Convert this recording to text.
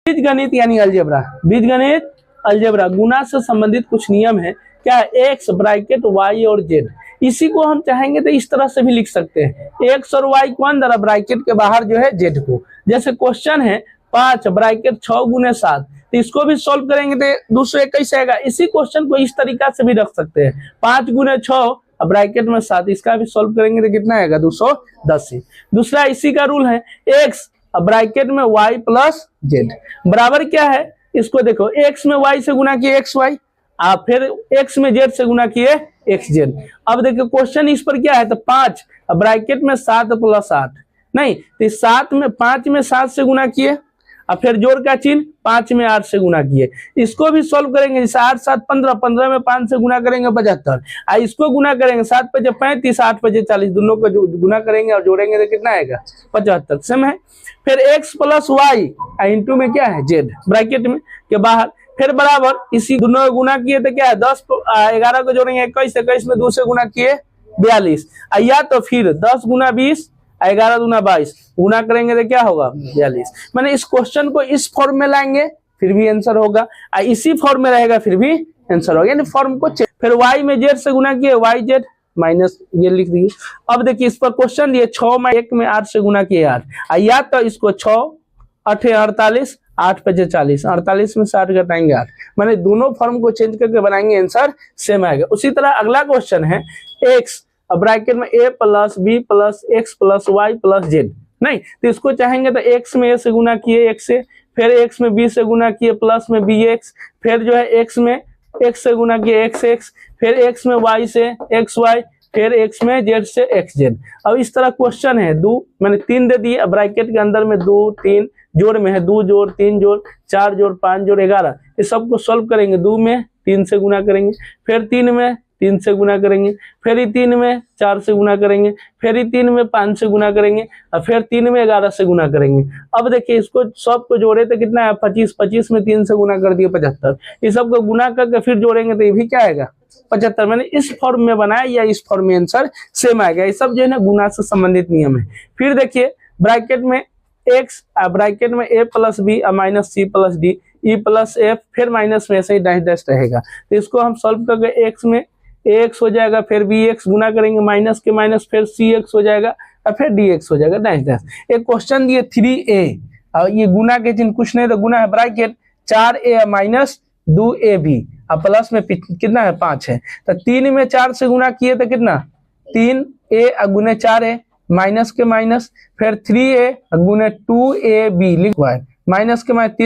बीजगणित यानी अलजेब्रा, बीजगणित अलजेब्रा गुना से संबंधित कुछ नियम है। क्या? एक्स ब्रैकेट वाई और जेड, इसी को हम चाहेंगे तो इस तरह से भी लिख सकते हैं, एक्स और वाई को अंदर ब्रैकेट के बाहर जो है जेड को। जैसे क्वेश्चन है 5 ब्रैकेट 6 गुने 7, तो इसको भी सॉल्व करेंगे तो 221 आएगा। इसी क्वेश्चन को इस तरीका से भी रख सकते हैं, 5 गुने 6 ब्रैकेट में 7, इसका भी सॉल्व करेंगे तो कितना आएगा? 210। दूसरा इसी का रूल है, एक्स ब्रैकेट में y प्लस जेड बराबर क्या है? इसको देखो, x में y से गुना किए एक्स वाई, आप फिर x में z से गुना किए एक्स जेड। अब देखो क्वेश्चन इस पर क्या है, तो 5 ब्रैकेट में 7 प्लस 8, नहीं तो 7 में 5 में 7 से गुना किए, अब फिर जोड़ का चिन्ह 5 में 8 से गुना किए। इसको भी सॉल्व करेंगे, जैसे 8 7 15, 15 में 5 से गुना करेंगे 75, इसको गुना करेंगे 7 पचे 35, 8 पचे 40, दोनों को गुना करेंगे और जोड़ेंगे तो कितना आएगा? 75। सेम है। फिर x प्लस वाई इंटू में क्या है? जेड ब्रैकेट में के बाहर, फिर बराबर इसी दोनों को गुना किए तो क्या है? 10 11 को जोड़ेंगे 21, 21 में 2 से गुना किए 42, या तो फिर 10 गुना 20, 11 दूना 22, गुना करेंगे तो क्या होगा? 42। मैंने इस क्वेश्चन को इस फॉर्म में लाएंगे फिर भी आंसर होगा, इसी फॉर्म में रहेगा फिर भी आंसर होगा, यानी फॉर्म को फिर y में z से गुना किए y z माइनस ये लिख दिए। अब देखिए इस पर क्वेश्चन दिए 6 में 1 में 8 से गुना किए 8, या तो इसको 6 8 48, 8 पचे 40, 48 में 60 घटाएंगे 8, मैंने दोनों फॉर्म को चेंज करके बनाएंगे, आंसर सेम आएगा। उसी तरह अगला क्वेश्चन है x ब्रैकेट में a plus B plus X plus Y plus Z, नहीं तो इसको चाहेंगे तो x में a से गुना किए x से, फिर x में b से गुना किए प्लस में bx, फिर जो है x में x से गुना किए xx, फिर x में y से xy, फिर x में z से xz। अब इस तरह क्वेश्चन है, दो मैंने 3 दे दिए, ब्रैकेट के अंदर में 2 3 जोड़ में है, 2 जोड़ 3 जोड़ 4 जोड़ 5 जोड़ 11, इस सबको सॉल्व करेंगे। 2 में 3 से गुना करेंगे, फिर 3 में 3 से गुना करेंगे, फिर 3 में 4 से गुना करेंगे, फिर 3 में 5 से गुना करेंगे, और फिर 3 में 11 से गुना करेंगे। अब देखिए इसको सबको जोड़े तो कितना है? 25, 25 में 3 से गुना कर दिए 75, इस सबको गुना करके फिर जोड़ेंगे तो ये भी क्या आएगा? 75। मैंने इस फॉर्म में बनाया या इस फॉर्म में आंसर सेम आएगा। ये सब जो है ना गुना से संबंधित नियम है। फिर देखिए ब्रैकेट में x ब्रैकेट में a plus B minus C plus D E plus F, फिर माइनस में ऐसे ही डैश डैश रहेगा, तो इसको हम सॉल्व करके x में ax हो जाएगा, फिर bx गुना करेंगे माइनस के माइनस, फिर cx हो जाएगा और फिर dx हो जाएगा डैश डैश। एक क्वेश्चन दिए 3a, और ये गुना के चिन्ह कुछ नहीं तो गुना है ब्रैकेट 4a माइनस 2ab, अब प्लस में कितना है? 5 है, तो 3 में 4 से गुना किए तो कितना? 3a गुने 4a माइनस के माइनस, फिर 3a गुने 2ab लिखवा है, माइनस के माइनस 3